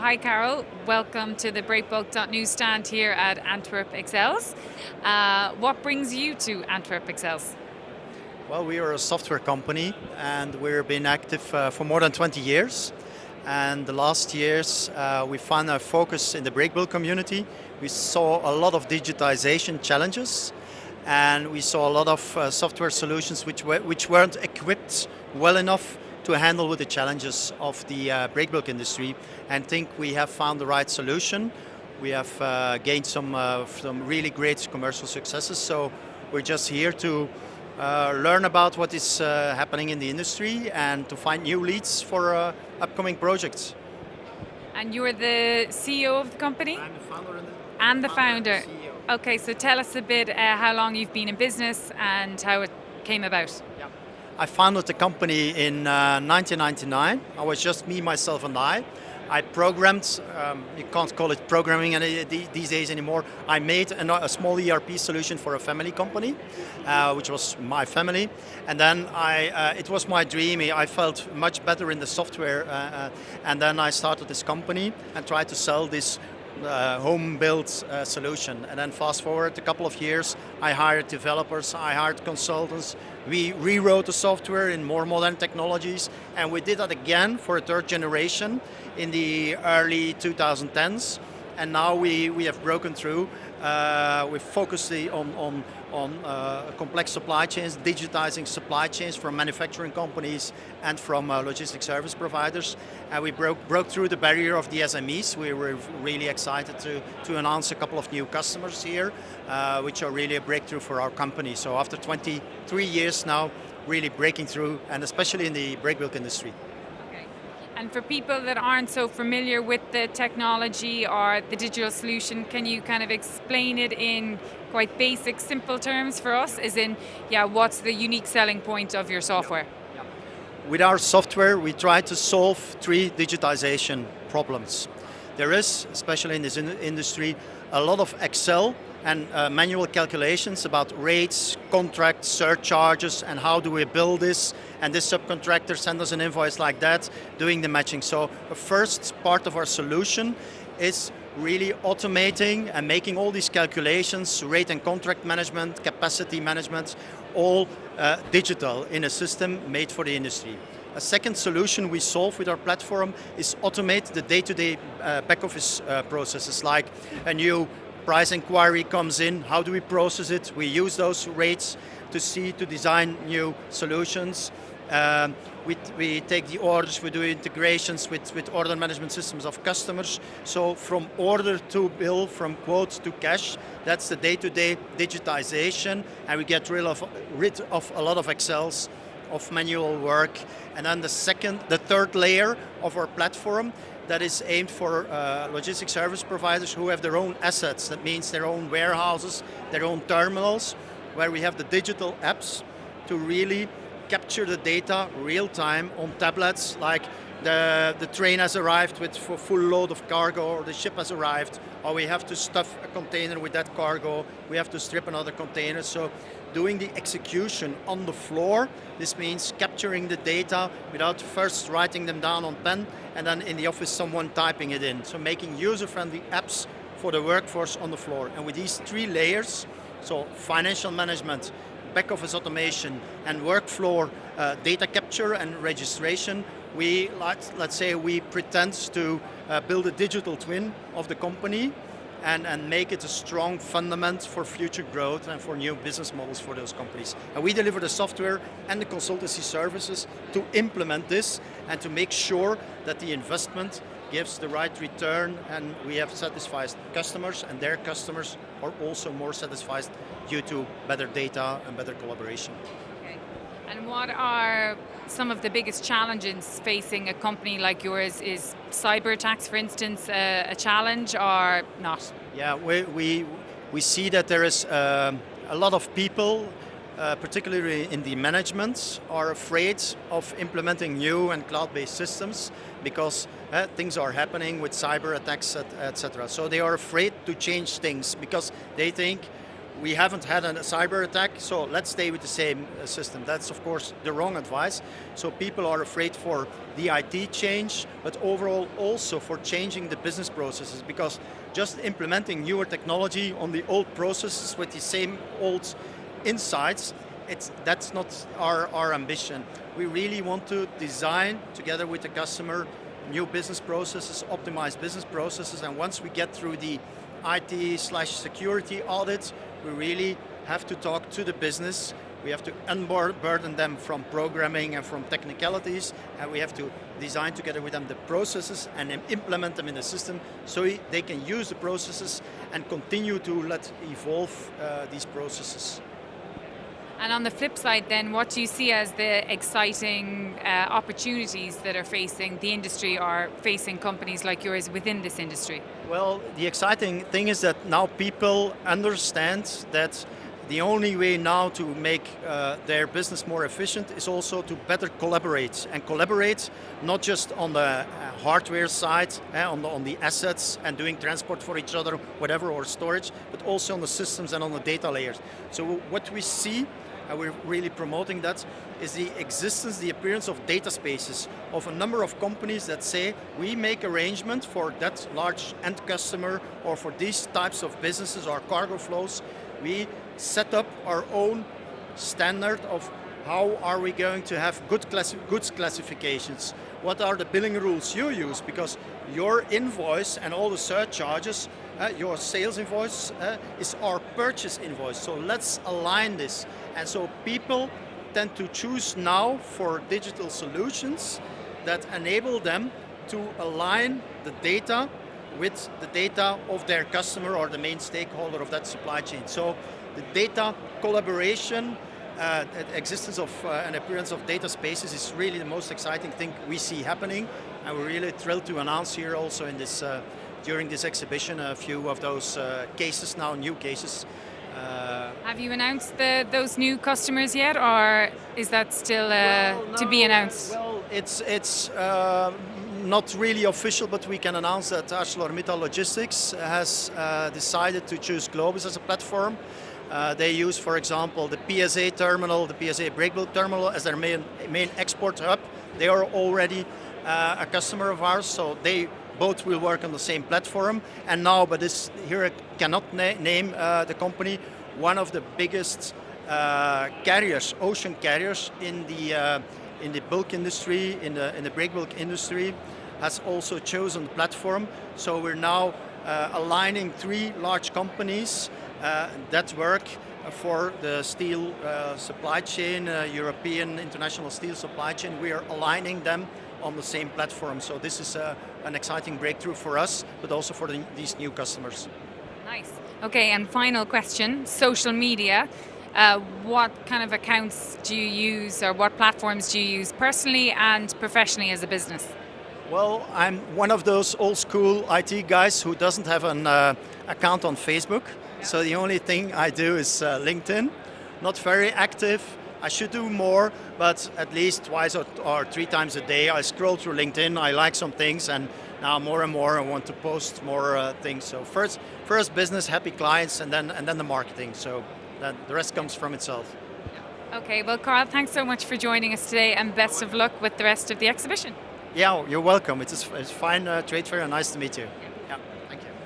Hi Karel, welcome to the Breakbulk.news stand here at AntwerpXL's. What brings you to AntwerpXL's? Well, we are a software company and we've been active for more than 20 years. And the last years we found our focus in the brake build community. We saw a lot of digitization challenges and we saw a lot of software solutions which weren't equipped well enough to handle with the challenges of the brake build industry, and think we have found the right solution. We have gained some really great commercial successes, so we're just here to learn about what is happening in the industry and to find new leads for upcoming projects. And you're the CEO of the company? I'm the founder And the founder. and CEO. Okay, so tell us a bit how long you've been in business and how it came about. Yeah. I founded the company in 1999. I was just me, myself, and I. I programmed, you can't call it programming these days anymore. I made a small ERP solution for a family company, which was my family. And then it was my dream. I felt much better in the software. And then I started this company and tried to sell this home-built solution. And then fast forward a couple of years, I hired developers, I hired consultants. We rewrote the software in more modern technologies, and we did that again for a third generation in the early 2010s. And now we have broken through. We've focused on complex supply chains, digitizing supply chains from manufacturing companies and from logistic service providers. And we broke through the barrier of the SMEs. We were really excited to announce a couple of new customers here, which are really a breakthrough for our company. So after 23 years now, really breaking through, and especially in the brake build industry. And for people that aren't so familiar with the technology or the digital solution, can you kind of explain it in quite basic, simple terms for us? As in, what's the unique selling point of your software? With our software, we try to solve three digitization problems. There is, especially in this industry, a lot of Excel and manual calculations about rates, contracts, surcharges, and how do we bill this, and this subcontractor sends us an invoice like that, doing the matching. So the first part of our solution is really automating and making all these calculations, rate and contract management, capacity management, all digital in a system made for the industry. A second solution we solve with our platform is automate the day-to-day back office processes, like a new price inquiry comes in, how do we process it? We use those rates to design new solutions. We take the orders, we do integrations with order management systems of customers. So from order to bill, from quote to cash, that's the day-to-day digitization, and we get rid of a lot of Excels, of manual work. And then the third layer of our platform that is aimed for logistic service providers who have their own assets. That means their own warehouses, their own terminals, where we have the digital apps to really capture the data real time on tablets, like the train has arrived for full load of cargo, or the ship has arrived, or we have to stuff a container with that cargo, we have to strip another container. So doing the execution on the floor, this means capturing the data without first writing them down on pen and then in the office someone typing it in. So making user-friendly apps for the workforce on the floor. And with these three layers, so financial management, back office automation, and workflow data capture and registration, let's say we pretend to build a digital twin of the company and make it a strong fundament for future growth and for new business models for those companies. And we deliver the software and the consultancy services to implement this and to make sure that the investment gives the right return, and we have satisfied customers, and their customers are also more satisfied due to better data and better collaboration. Okay. And what are some of the biggest challenges facing a company like yours? Is cyber attacks, for instance, a challenge or not? Yeah, we see that there is a lot of people, particularly in the management, are afraid of implementing new and cloud-based systems because things are happening with cyber attacks, etc. So they are afraid to change things because they think we haven't had a cyber attack, so let's stay with the same system. That's of course the wrong advice. So people are afraid for the IT change, but overall also for changing the business processes, because just implementing newer technology on the old processes with the same old insights, that's not our ambition. We really want to design together with the customer new business processes, optimized business processes, and once we get through the IT/security audit, we really have to talk to the business. We have to unburden them from programming and from technicalities, and we have to design together with them the processes and then implement them in the system so they can use the processes and continue to let evolve these processes. And on the flip side then, what do you see as the exciting opportunities that are facing the industry or facing companies like yours within this industry? Well, the exciting thing is that now people understand that the only way now to make their business more efficient is also to better collaborate. And collaborate not just on the hardware side, on the assets and doing transport for each other, whatever, or storage, but also on the systems and on the data layers. So what we see, and we're really promoting that, is the existence, the appearance of data spaces of a number of companies that say we make arrangement for that large end customer or for these types of businesses or cargo flows. We set up our own standard of how are we going to have goods classifications. What are the billing rules you use? Because your invoice and all the surcharges, your sales invoice is our purchase invoice. So let's align this. And so people tend to choose now for digital solutions that enable them to align the data with the data of their customer or the main stakeholder of that supply chain. So the data collaboration, the existence of an appearance of data spaces is really the most exciting thing we see happening, and we're really thrilled to announce here also in this during this exhibition a few of those cases now, new cases. Have you announced those new customers yet, or is that still to be announced? Well, it's not really official, but we can announce that ArcelorMittal Logistics has decided to choose Globis as a platform. They use, for example, the PSA terminal, the PSA brake bulk terminal as their main export hub. They are already a customer of ours, so they both will work on the same platform. And now, but here I cannot name the company, one of the biggest carriers, ocean carriers in the bulk industry, in the brake bulk industry, has also chosen the platform. So we're now aligning 3 large companies that work for the steel supply chain, European international steel supply chain. We are aligning them on the same platform. So this is an exciting breakthrough for us, but also for these new customers. Nice. Okay, and final question, social media. What kind of accounts do you use, or what platforms do you use personally and professionally as a business? Well, I'm one of those old school IT guys who doesn't have an account on Facebook. Yeah. So the only thing I do is LinkedIn. Not very active. I should do more, but at least twice or 3 times a day I scroll through LinkedIn, I like some things, and now more and more I want to post more things. So first business, happy clients, and then the marketing. So that the rest comes from itself. Okay, well, Karel, thanks so much for joining us today, and best of luck with the rest of the exhibition. Yeah, you're welcome. It's a fine trade fair, and nice to meet you.